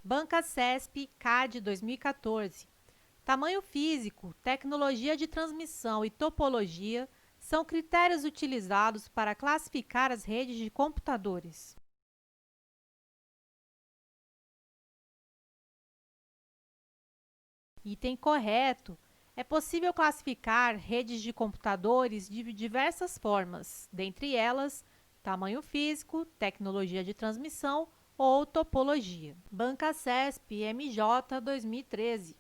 Banca CESP CAD 2014. Tamanho físico, tecnologia de transmissão e topologia são critérios utilizados para classificar as redes de computadores. Item correto. É possível classificar redes de computadores de diversas formas, dentre elas, tamanho físico, tecnologia de transmissão ou topologia. Banca CESP MJ 2013.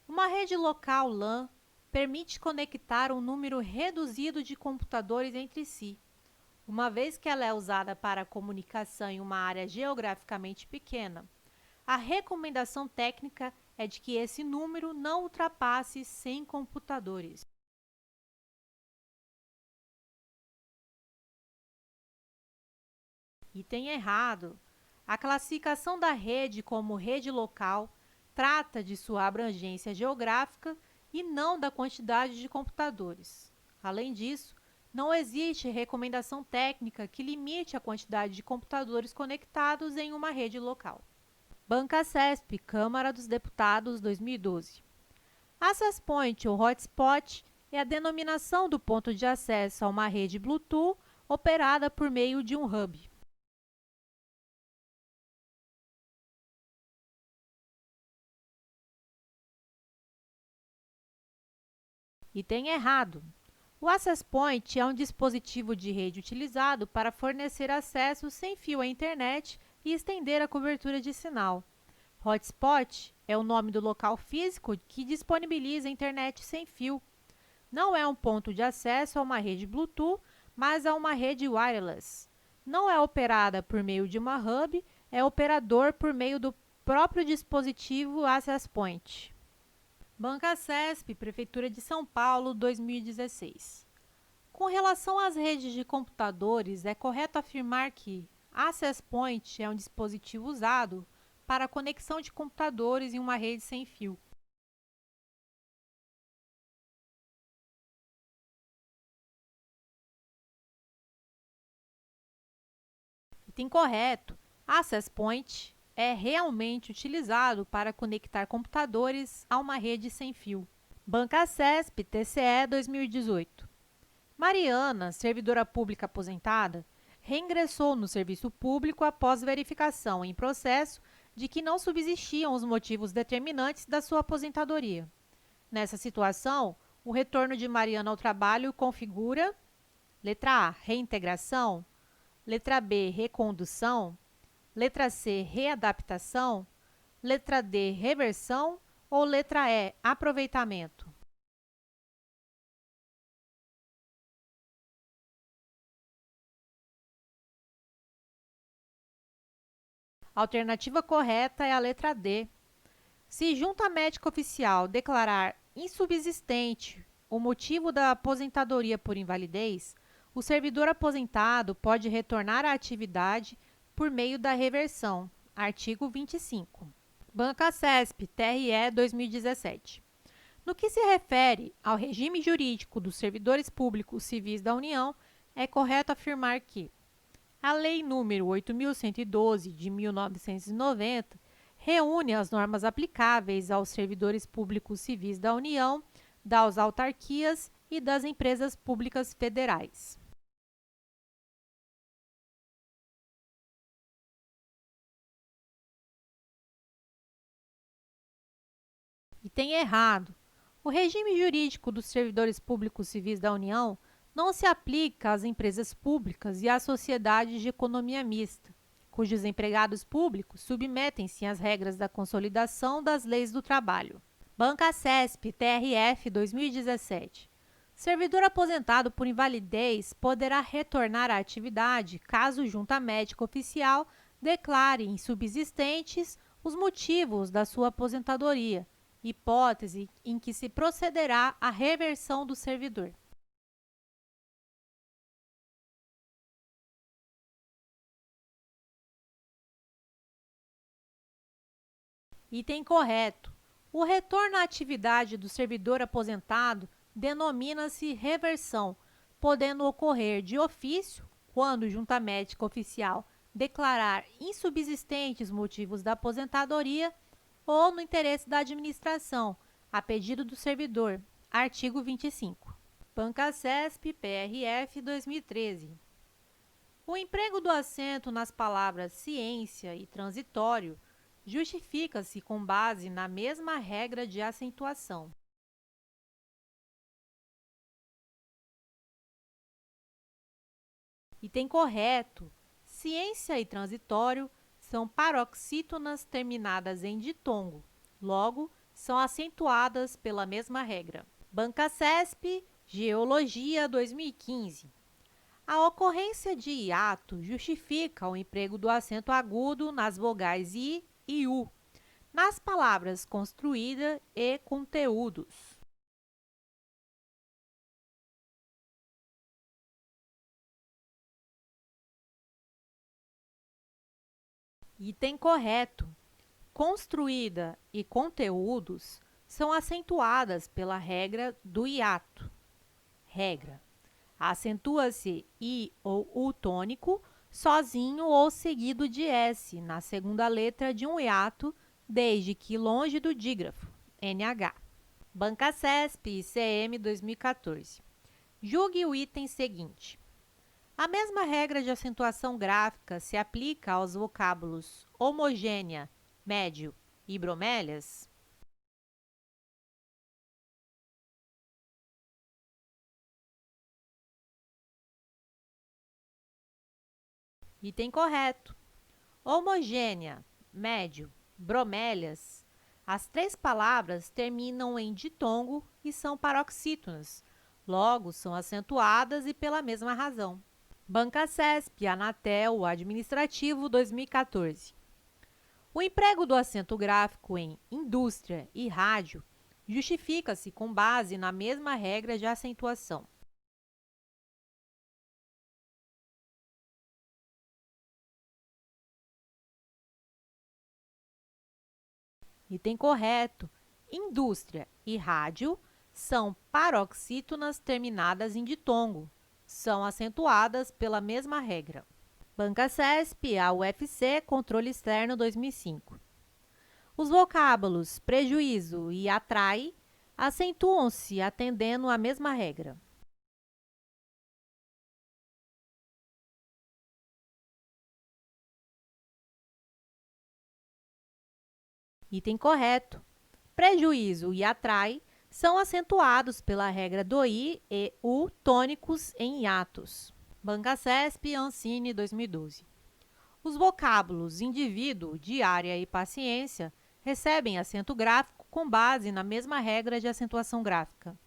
Uma rede local LAN permite conectar um número reduzido de computadores entre si. Uma vez que ela é usada para comunicação em uma área geograficamente pequena, a recomendação técnica é de que esse número não ultrapasse 100 computadores. Item errado. A classificação da rede como rede local trata de sua abrangência geográfica e não da quantidade de computadores. Além disso, não existe recomendação técnica que limite a quantidade de computadores conectados em uma rede local. Banca CESP, Câmara dos Deputados, 2012. Access Point ou Hotspot é a denominação do ponto de acesso a uma rede Bluetooth operada por meio de um hub. Item errado. O Access Point é um dispositivo de rede utilizado para fornecer acesso sem fio à internet e estender a cobertura de sinal. Hotspot é o nome do local físico que disponibiliza a internet sem fio. Não é um ponto de acesso a uma rede Bluetooth, mas a uma rede wireless. Não é operada por meio de uma hub, é operador por meio do próprio dispositivo Access Point. Banca CESP, Prefeitura de São Paulo, 2016. Com relação às redes de computadores, é correto afirmar que Access Point é um dispositivo usado para a conexão de computadores em uma rede sem fio. Item correto. Access Point é realmente utilizado para conectar computadores a uma rede sem fio. Banca CESP, TCE 2018. Mariana, servidora pública aposentada, reingressou no serviço público após verificação em processo de que não subsistiam os motivos determinantes da sua aposentadoria. Nessa situação, o retorno de Mariana ao trabalho configura: letra A, reintegração; letra B, recondução; letra C, readaptação; letra D, reversão ou letra E, aproveitamento. A alternativa correta é a letra D. Se junta médica oficial declarar insubsistente o motivo da aposentadoria por invalidez, o servidor aposentado pode retornar à atividade por meio da reversão. Artigo 25. Banca CESP, TRE 2017. No que se refere ao regime jurídico dos servidores públicos civis da União, é correto afirmar que a Lei nº 8.112, de 1990, reúne as normas aplicáveis aos servidores públicos civis da União, das autarquias e das empresas públicas federais. Item errado. O regime jurídico dos servidores públicos civis da União não se aplica às empresas públicas e às sociedades de economia mista, cujos empregados públicos submetem-se às regras da consolidação das leis do trabalho. Banca CESP, TRF 2017. Servidor aposentado por invalidez poderá retornar à atividade caso junta médica oficial declare insubsistentes os motivos da sua aposentadoria, hipótese em que se procederá à reversão do servidor. Item correto. O retorno à atividade do servidor aposentado denomina-se reversão, podendo ocorrer de ofício, quando junta médica oficial declarar insubsistentes motivos da aposentadoria ou no interesse da administração, a pedido do servidor. Artigo 25. Bancasesp, PRF 2013. O emprego do acento nas palavras ciência e transitório justifica-se com base na mesma regra de acentuação. Item correto. Ciência e transitório são paroxítonas terminadas em ditongo, logo, são acentuadas pela mesma regra. Bancasesp, Geologia 2015. A ocorrência de hiato justifica o emprego do acento agudo nas vogais I e U, nas palavras construída e conteúdos. Item correto. Construída e conteúdos são acentuadas pela regra do hiato. Regra. Acentua-se I ou U tônico sozinho ou seguido de S na segunda letra de um hiato, desde que longe do dígrafo. NH. Bancasesp, ICM 2014. Julgue o item seguinte. A mesma regra de acentuação gráfica se aplica aos vocábulos homogênea, médio e bromélias? Item correto. Homogênea, médio, bromélias. As três palavras terminam em ditongo e são paroxítonas, logo são acentuadas e pela mesma razão. Bancasesp, Anatel, Administrativo 2014. O emprego do acento gráfico em indústria e rádio justifica-se com base na mesma regra de acentuação. Item correto. Indústria e rádio são paroxítonas terminadas em ditongo. São acentuadas pela mesma regra. Bancasesp, UFC, Controle Externo 2005. Os vocábulos prejuízo e atrai acentuam-se atendendo à mesma regra. Item correto. Prejuízo e atrai são acentuados pela regra do I e U tônicos em hiatos. Bancasesp, Ancine 2012. Os vocábulos indivíduo, diária e paciência recebem acento gráfico com base na mesma regra de acentuação gráfica.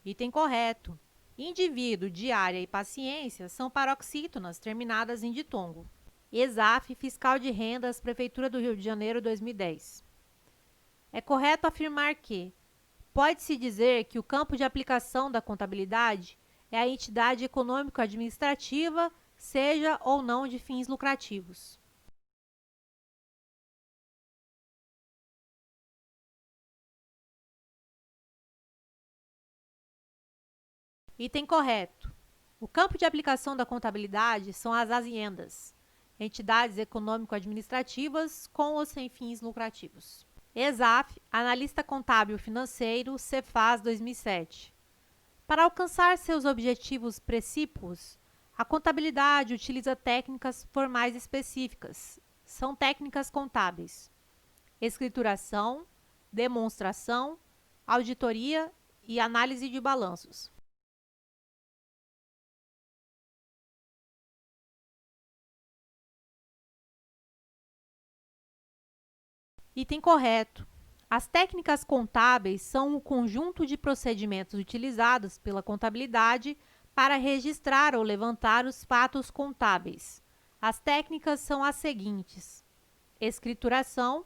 Item correto. Indivíduo, diária e paciência são paroxítonas terminadas em ditongo. ESAF, Fiscal de Rendas, Prefeitura do Rio de Janeiro, 2010. É correto afirmar que pode-se dizer que o campo de aplicação da contabilidade é a entidade econômico-administrativa, seja ou não de fins lucrativos. Item correto. O campo de aplicação da contabilidade são as aziendas, entidades econômico-administrativas com ou sem fins lucrativos. ESAF, Analista Contábil Financeiro, Cefaz 2007. Para alcançar seus objetivos precípuos, a contabilidade utiliza técnicas formais específicas. São técnicas contábeis: escrituração, demonstração, auditoria e análise de balanços. Item correto. As técnicas contábeis são o conjunto de procedimentos utilizados pela contabilidade para registrar ou levantar os fatos contábeis. As técnicas são as seguintes: escrituração,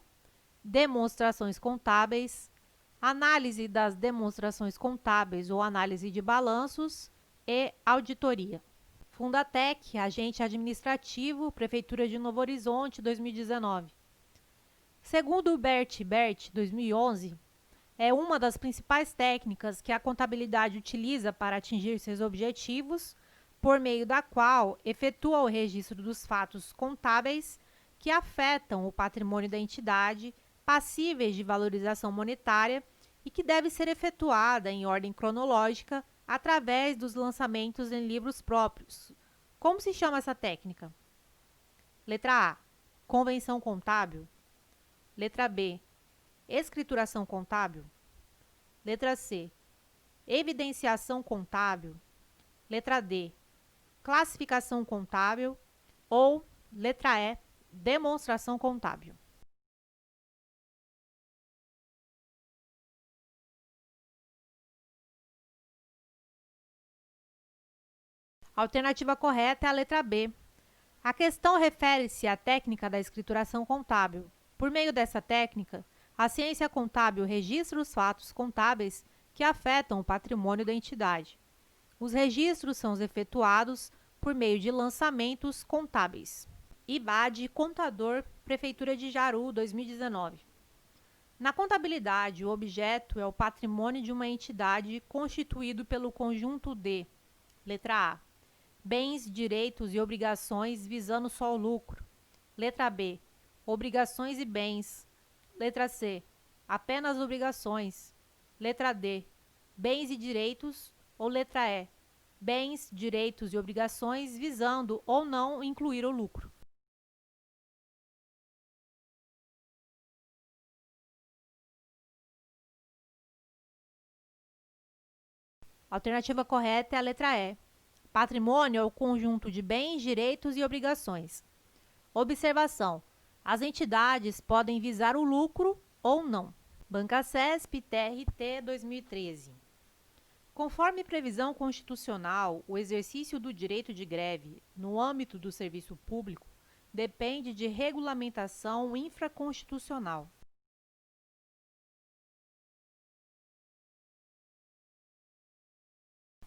demonstrações contábeis, análise das demonstrações contábeis ou análise de balanços e auditoria. Fundatec, Agente Administrativo, Prefeitura de Novo Horizonte, 2019. Segundo o Bert 2011, é uma das principais técnicas que a contabilidade utiliza para atingir seus objetivos, por meio da qual efetua o registro dos fatos contábeis que afetam o patrimônio da entidade, passíveis de valorização monetária e que deve ser efetuada em ordem cronológica através dos lançamentos em livros próprios. Como se chama essa técnica? Letra A, convenção contábil. Letra B, escrituração contábil. Letra C, evidenciação contábil. Letra D, classificação contábil. Ou, letra E, demonstração contábil. A alternativa correta é a letra B. A questão refere-se à técnica da escrituração contábil. Por meio dessa técnica, a ciência contábil registra os fatos contábeis que afetam o patrimônio da entidade. Os registros são efetuados por meio de lançamentos contábeis. IBAD, Contador, Prefeitura de Jaru, 2019. Na contabilidade, o objeto é o patrimônio de uma entidade constituído pelo conjunto de: letra A, bens, direitos e obrigações visando só o lucro. Letra B, obrigações e bens. Letra C, apenas obrigações. Letra D, bens e direitos. Ou letra E, bens, direitos e obrigações visando ou não incluir o lucro. A alternativa correta é a letra E. Patrimônio é o conjunto de bens, direitos e obrigações. Observação: as entidades podem visar o lucro ou não. Bancasesp, TRT, 2013. Conforme previsão constitucional, o exercício do direito de greve, no âmbito do serviço público, depende de regulamentação infraconstitucional.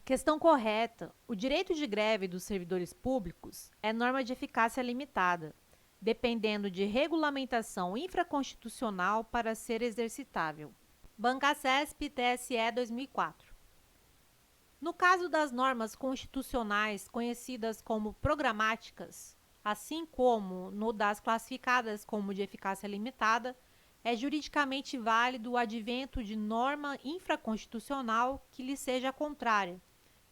Questão correta. O direito de greve dos servidores públicos é norma de eficácia limitada, dependendo de regulamentação infraconstitucional para ser exercitável. Bancasesp, TSE, 2004. No caso das normas constitucionais conhecidas como programáticas, assim como no das classificadas como de eficácia limitada, é juridicamente válido o advento de norma infraconstitucional que lhe seja contrária,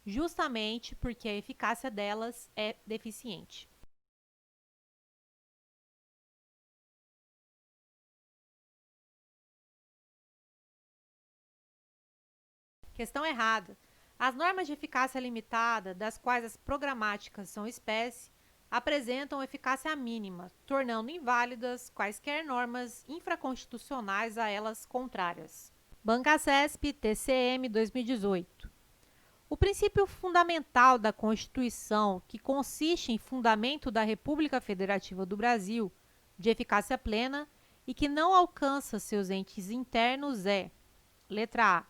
justamente porque a eficácia delas é deficiente. Questão errada. As normas de eficácia limitada, das quais as programáticas são espécie, apresentam eficácia mínima, tornando inválidas quaisquer normas infraconstitucionais a elas contrárias. Bancasesp, TCM, 2018. O princípio fundamental da Constituição, que consiste em fundamento da República Federativa do Brasil, de eficácia plena e que não alcança seus entes internos é: letra A,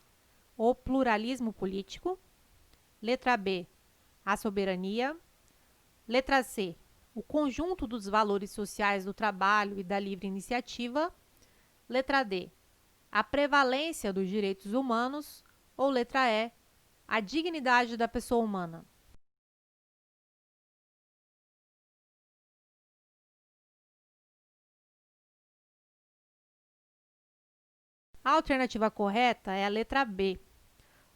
o pluralismo político. Letra B, a soberania. Letra C, o conjunto dos valores sociais do trabalho e da livre iniciativa. Letra D, a prevalência dos direitos humanos. Ou letra E, a dignidade da pessoa humana. A alternativa correta é a letra B.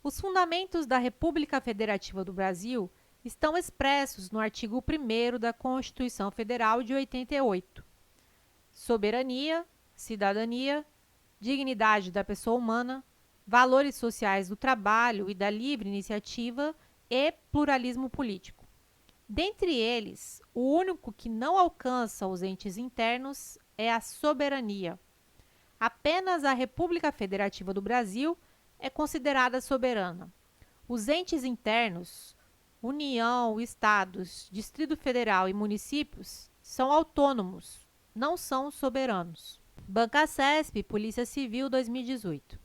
Os fundamentos da República Federativa do Brasil estão expressos no artigo 1º da Constituição Federal de 88. Soberania, cidadania, dignidade da pessoa humana, valores sociais do trabalho e da livre iniciativa e pluralismo político. Dentre eles, o único que não alcança os entes internos é a soberania. Apenas a República Federativa do Brasil é considerada soberana. Os entes internos, União, Estados, Distrito Federal e municípios, são autônomos, não são soberanos. Bancasesp, Polícia Civil, 2018.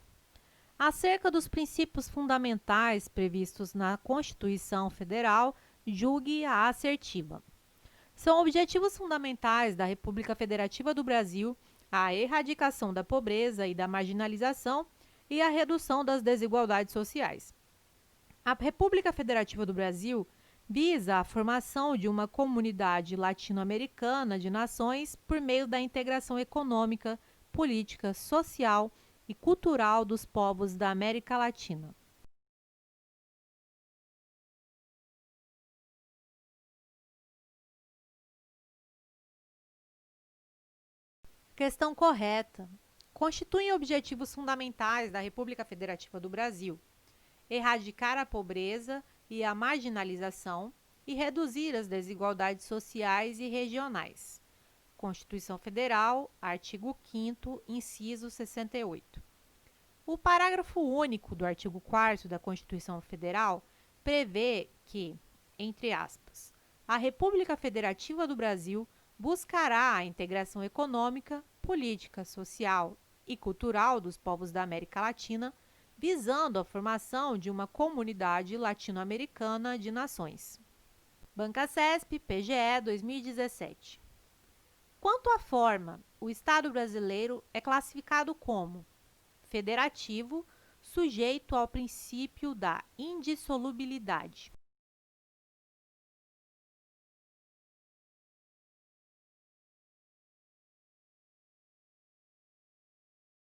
Acerca dos princípios fundamentais previstos na Constituição Federal, julgue a assertiva. São objetivos fundamentais da República Federativa do Brasil a erradicação da pobreza e da marginalização e a redução das desigualdades sociais. A República Federativa do Brasil visa a formação de uma comunidade latino-americana de nações por meio da integração econômica, política, social e cultural dos povos da América Latina. Questão correta. Constituem objetivos fundamentais da República Federativa do Brasil erradicar a pobreza e a marginalização e reduzir as desigualdades sociais e regionais. Constituição Federal, artigo 5º, inciso 68. O parágrafo único do artigo 4º da Constituição Federal prevê que, entre aspas, a República Federativa do Brasil buscará a integração econômica, política, social e cultural dos povos da América Latina, visando a formação de uma comunidade latino-americana de nações. Banca CESP, PGE 2017. Quanto à forma, o Estado brasileiro é classificado como federativo, sujeito ao princípio da indissolubilidade.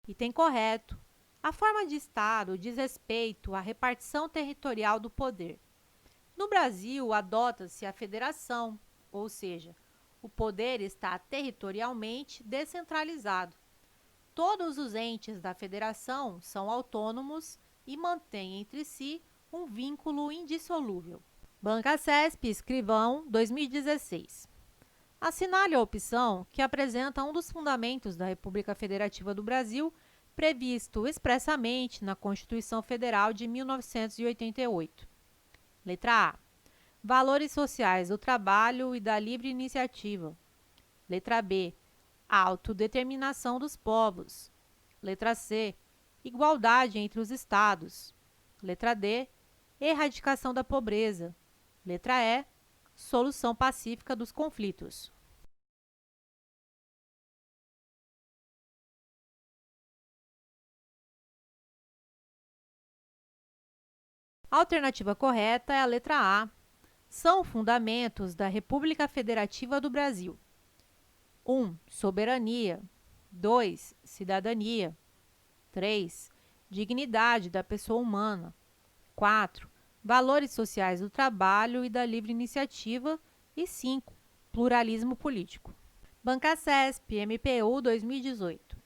Item correto. A forma de Estado diz respeito à repartição territorial do poder. No Brasil, adota-se a federação, ou seja, o poder está territorialmente descentralizado. Todos os entes da federação são autônomos e mantêm entre si um vínculo indissolúvel. Banca CESP, Escrivão, 2016. Assinale a opção que apresenta um dos fundamentos da República Federativa do Brasil, previsto expressamente na Constituição Federal de 1988. Letra A. Valores sociais do trabalho e da livre iniciativa. Letra B. Autodeterminação dos povos. Letra C. Igualdade entre os estados. Letra D. Erradicação da pobreza. Letra E. Solução pacífica dos conflitos. A alternativa correta é a letra A. São fundamentos da República Federativa do Brasil. 1. Soberania. 2. Cidadania. 3. Dignidade da pessoa humana. 4. Valores sociais do trabalho e da livre iniciativa. E 5. Pluralismo político. Banca CESP, MPU 2018.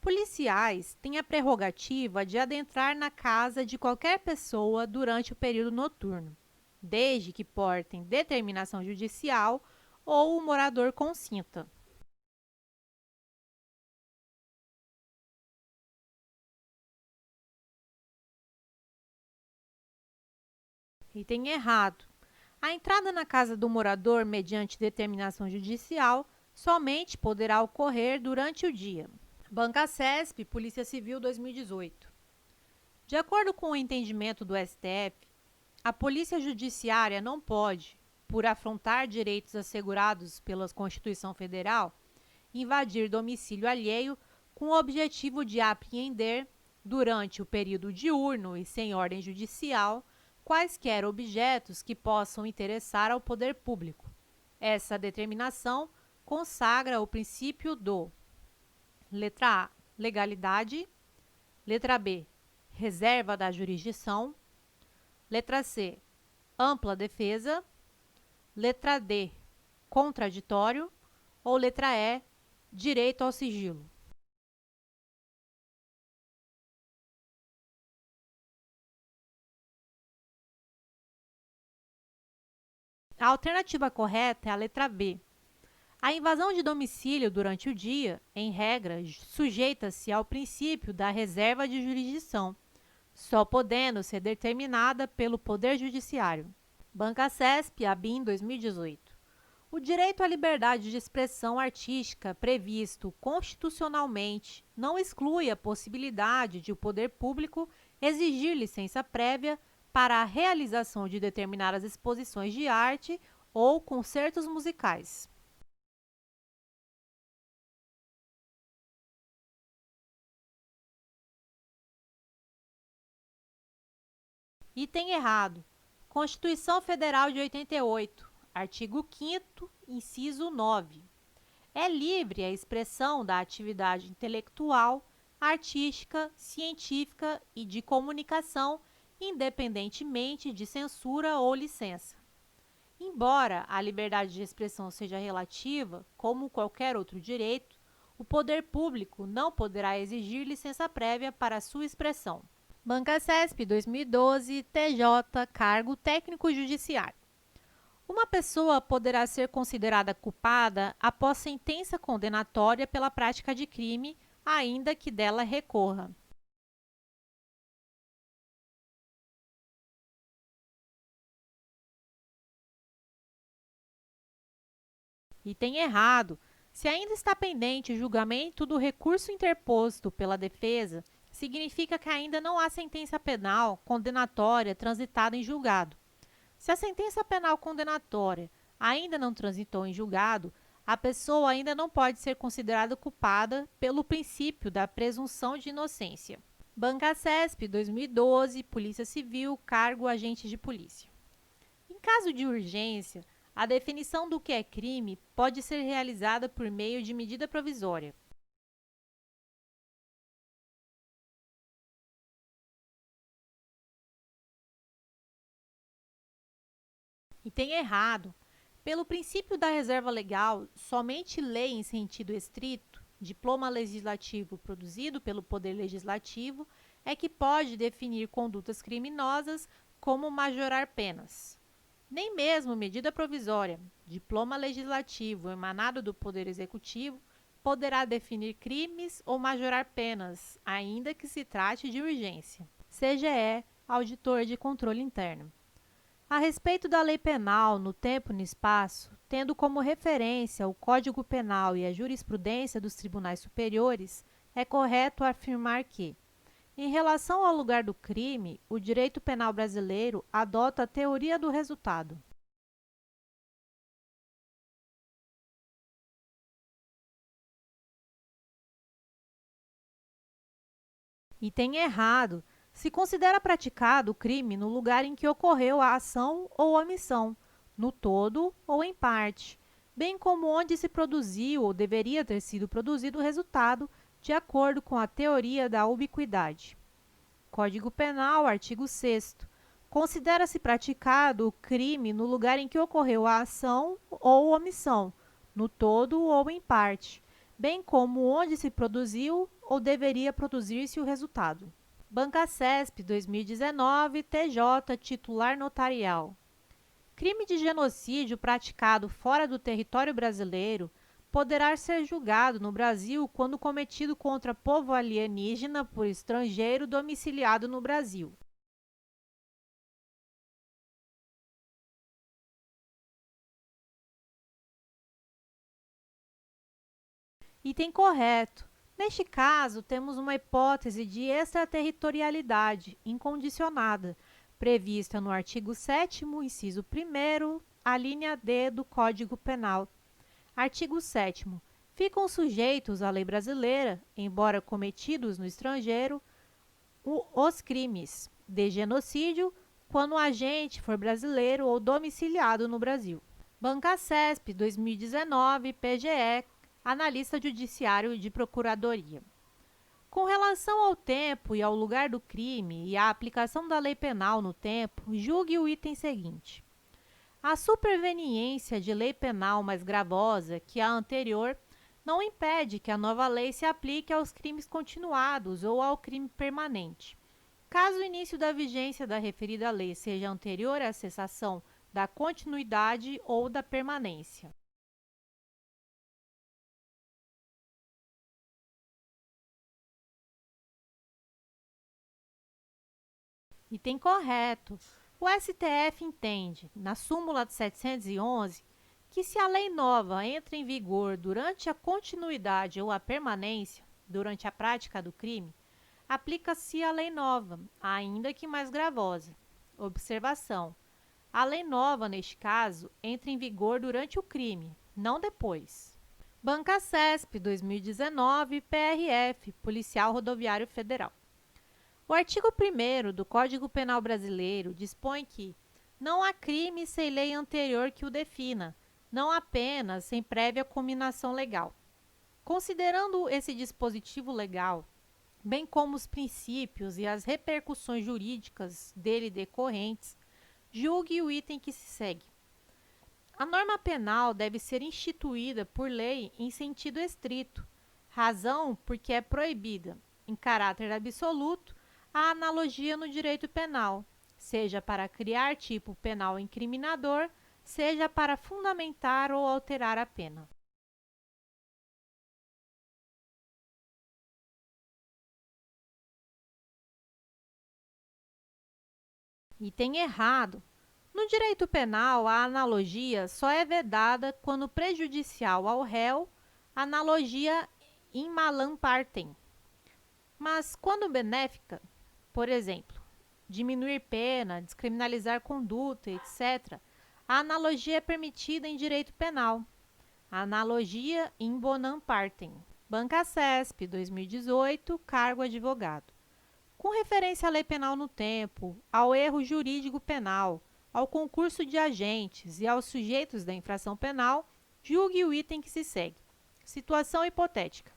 Policiais têm a prerrogativa de adentrar na casa de qualquer pessoa durante o período noturno, desde que portem determinação judicial ou o morador consinta. Item errado. A entrada na casa do morador mediante determinação judicial somente poderá ocorrer durante o dia. Banca CESP, Polícia Civil 2018. De acordo com o entendimento do STF, a Polícia Judiciária não pode, por afrontar direitos assegurados pela Constituição Federal, invadir domicílio alheio com o objetivo de apreender, durante o período diurno e sem ordem judicial, quaisquer objetos que possam interessar ao poder público. Essa determinação consagra o princípio do: letra A, legalidade. Letra B, reserva da jurisdição. Letra C, ampla defesa. Letra D, contraditório. Ou letra E, direito ao sigilo. A alternativa correta é a letra B. A invasão de domicílio durante o dia, em regra, sujeita-se ao princípio da reserva de jurisdição, só podendo ser determinada pelo Poder Judiciário. Banca CESP, ABIN 2018. O direito à liberdade de expressão artística previsto constitucionalmente não exclui a possibilidade de o poder público exigir licença prévia para a realização de determinadas exposições de arte ou concertos musicais. Item errado. Constituição Federal de 88, artigo 5º, inciso 9. É livre a expressão da atividade intelectual, artística, científica e de comunicação, independentemente de censura ou licença. Embora a liberdade de expressão seja relativa, como qualquer outro direito, o poder público não poderá exigir licença prévia para sua expressão. Banca CESP 2012, TJ, cargo técnico judiciário. Uma pessoa poderá ser considerada culpada após sentença condenatória pela prática de crime, ainda que dela recorra. Item errado. Se ainda está pendente o julgamento do recurso interposto pela defesa, significa que ainda não há sentença penal condenatória transitada em julgado. Se a sentença penal condenatória ainda não transitou em julgado, a pessoa ainda não pode ser considerada culpada pelo princípio da presunção de inocência. Banca CESP 2012, Polícia Civil, cargo agente de polícia. Em caso de urgência, a definição do que é crime pode ser realizada por meio de medida provisória. Item errado. Pelo princípio da reserva legal, somente lei em sentido estrito, diploma legislativo produzido pelo Poder Legislativo, é que pode definir condutas criminosas como majorar penas. Nem mesmo medida provisória, diploma legislativo emanado do Poder Executivo, poderá definir crimes ou majorar penas, ainda que se trate de urgência. CGE, Auditor de Controle Interno. A respeito da lei penal no tempo e no espaço, tendo como referência o Código Penal e a jurisprudência dos tribunais superiores, é correto afirmar que, em relação ao lugar do crime, o direito penal brasileiro adota a teoria do resultado. Item errado. Se considera praticado o crime no lugar em que ocorreu a ação ou omissão, no todo ou em parte, bem como onde se produziu ou deveria ter sido produzido o resultado, de acordo com a teoria da ubiquidade. Código Penal, artigo 6º. Considera-se praticado o crime no lugar em que ocorreu a ação ou omissão, no todo ou em parte, bem como onde se produziu ou deveria produzir-se o resultado. Banca CESP 2019, TJ, titular notarial. Crime de genocídio praticado fora do território brasileiro poderá ser julgado no Brasil quando cometido contra povo alienígena por estrangeiro domiciliado no Brasil. Item correto. Neste caso, temos uma hipótese de extraterritorialidade incondicionada, prevista no artigo 7º, inciso 1º, a linha D do Código Penal. Artigo 7º. Ficam sujeitos à lei brasileira, embora cometidos no estrangeiro, os crimes de genocídio quando o agente for brasileiro ou domiciliado no Brasil. Banca CESP 2019, PGE, analista judiciário de procuradoria. Com relação ao tempo e ao lugar do crime e à aplicação da lei penal no tempo, julgue o item seguinte. A superveniência de lei penal mais gravosa que a anterior não impede que a nova lei se aplique aos crimes continuados ou ao crime permanente. Caso o início da vigência da referida lei seja anterior à cessação da continuidade ou da permanência. Item correto. O STF entende, na súmula 711, que se a lei nova entra em vigor durante a continuidade ou a permanência, durante a prática do crime, aplica-se a lei nova, ainda que mais gravosa. Observação: a lei nova, neste caso, entra em vigor durante o crime, não depois. Banca CESP 2019, PRF, Policial Rodoviário Federal. O artigo 1º do Código Penal Brasileiro dispõe que não há crime sem lei anterior que o defina, não apenas sem prévia cominação legal. Considerando esse dispositivo legal, bem como os princípios e as repercussões jurídicas dele decorrentes, julgue o item que se segue. A norma penal deve ser instituída por lei em sentido estrito, razão porque é proibida, em caráter absoluto, a analogia no direito penal, seja para criar tipo penal incriminador, seja para fundamentar ou alterar a pena. Item errado. No direito penal, a analogia só é vedada quando prejudicial ao réu, analogia in malam partem. Mas quando benéfica, por exemplo, diminuir pena, descriminalizar conduta, etc., a analogia é permitida em direito penal. A analogia in bonam partem. Banca CESP, 2018, cargo advogado. Com referência à lei penal no tempo, ao erro jurídico penal, ao concurso de agentes e aos sujeitos da infração penal, julgue o item que se segue. Situação hipotética.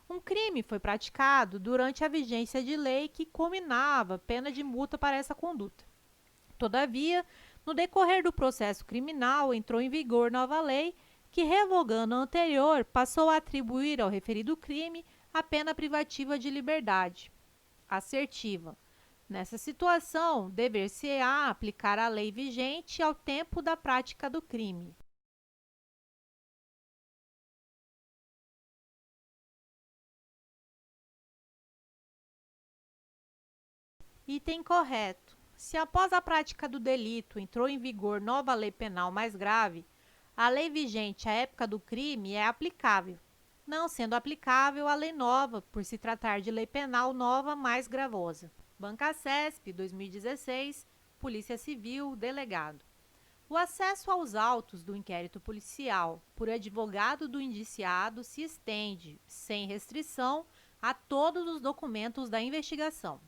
Um crime foi praticado durante a vigência de lei que cominava pena de multa para essa conduta. Todavia, no decorrer do processo criminal, entrou em vigor nova lei que, revogando a anterior, passou a atribuir ao referido crime a pena privativa de liberdade. Assertiva. Nessa situação, dever-se-á aplicar a lei vigente ao tempo da prática do crime. Item correto. Se após a prática do delito entrou em vigor nova lei penal mais grave, a lei vigente à época do crime é aplicável, não sendo aplicável a lei nova, por se tratar de lei penal nova mais gravosa. Banca CESP, 2016, Polícia Civil, delegado. O acesso aos autos do inquérito policial por advogado do indiciado se estende, sem restrição, a todos os documentos da investigação.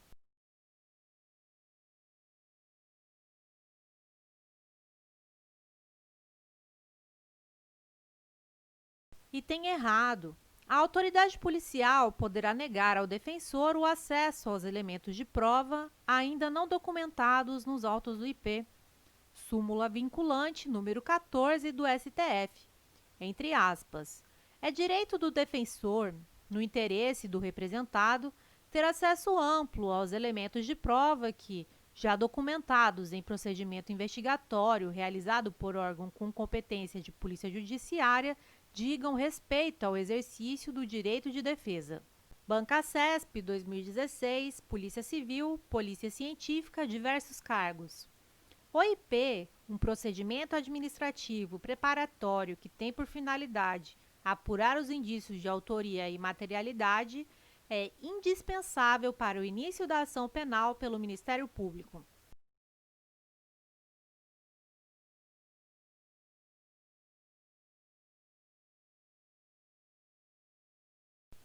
Item errado. A autoridade policial poderá negar ao defensor o acesso aos elementos de prova ainda não documentados nos autos do IP. Súmula vinculante número 14 do STF. Entre aspas, é direito do defensor, no interesse do representado, ter acesso amplo aos elementos de prova que, já documentados em procedimento investigatório realizado por órgão com competência de polícia judiciária, digam respeito ao exercício do direito de defesa. Banca CESP, 2016, Polícia Civil, Polícia Científica, diversos cargos. O IP, um procedimento administrativo preparatório que tem por finalidade apurar os indícios de autoria e materialidade, é indispensável para o início da ação penal pelo Ministério Público.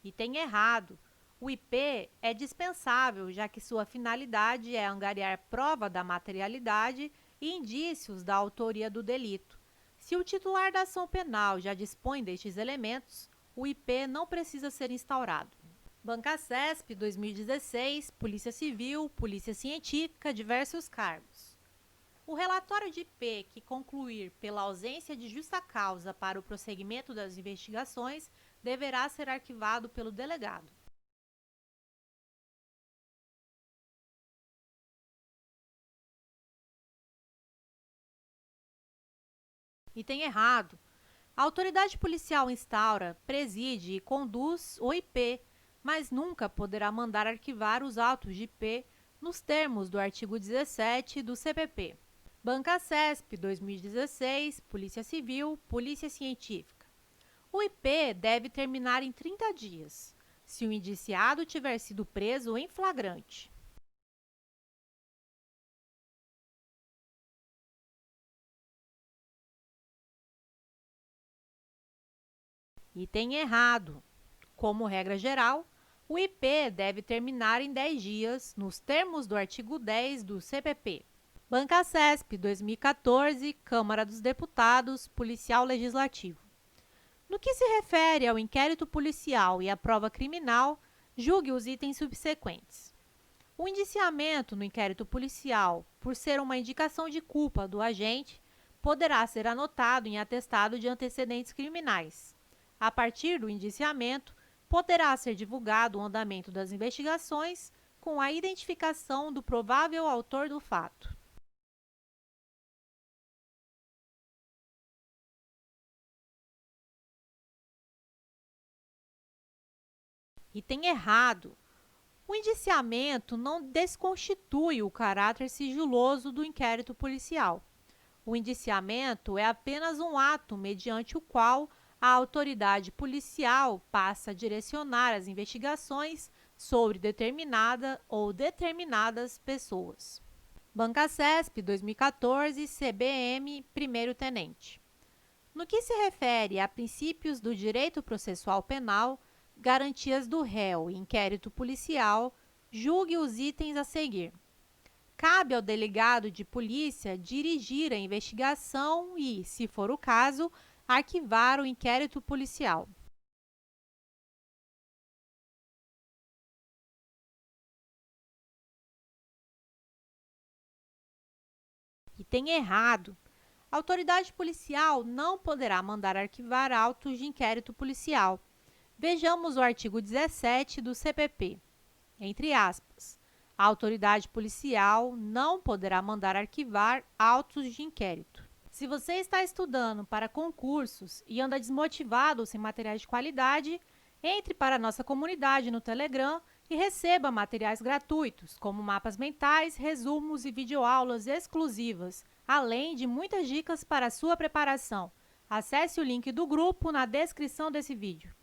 Item errado. O IP é dispensável, já que sua finalidade é angariar prova da materialidade e indícios da autoria do delito. Se o titular da ação penal já dispõe destes elementos, o IP não precisa ser instaurado. Banca CESP, 2016, Polícia Civil, Polícia Científica, diversos cargos. O relatório de IP que concluir pela ausência de justa causa para o prosseguimento das investigações deverá ser arquivado pelo delegado. Item errado. A autoridade policial instaura, preside e conduz o IP, mas nunca poderá mandar arquivar os autos de IP nos termos do artigo 17 do CPP. Banca CESP, 2016, Polícia Civil, Polícia Científica. O IP deve terminar em 30 dias, se o indiciado tiver sido preso em flagrante. Item errado. Como regra geral, O IP deve terminar em 10 dias, nos termos do artigo 10 do CPP. Bancasesp 2014, Câmara dos Deputados, Policial Legislativo. No que se refere ao inquérito policial e à prova criminal, julgue os itens subsequentes. O indiciamento no inquérito policial, por ser uma indicação de culpa do agente, poderá ser anotado em atestado de antecedentes criminais. A partir do indiciamento, poderá ser divulgado o andamento das investigações com a identificação do provável autor do fato. Item errado. O indiciamento não desconstitui o caráter sigiloso do inquérito policial. O indiciamento é apenas um ato mediante o qual a autoridade policial passa a direcionar as investigações sobre determinada ou determinadas pessoas. Bancasesp 2014, CBM, primeiro tenente. No que se refere a princípios do direito processual penal, garantias do réu e inquérito policial, julgue os itens a seguir. Cabe ao delegado de polícia dirigir a investigação e, se for o caso, arquivar o inquérito policial. Item errado. A autoridade policial não poderá mandar arquivar autos de inquérito policial. Vejamos o artigo 17 do CPP. Entre aspas, a autoridade policial não poderá mandar arquivar autos de inquérito. Se você está estudando para concursos e anda desmotivado sem materiais de qualidade, entre para a nossa comunidade no Telegram e receba materiais gratuitos, como mapas mentais, resumos e videoaulas exclusivas, além de muitas dicas para a sua preparação. Acesse o link do grupo na descrição desse vídeo.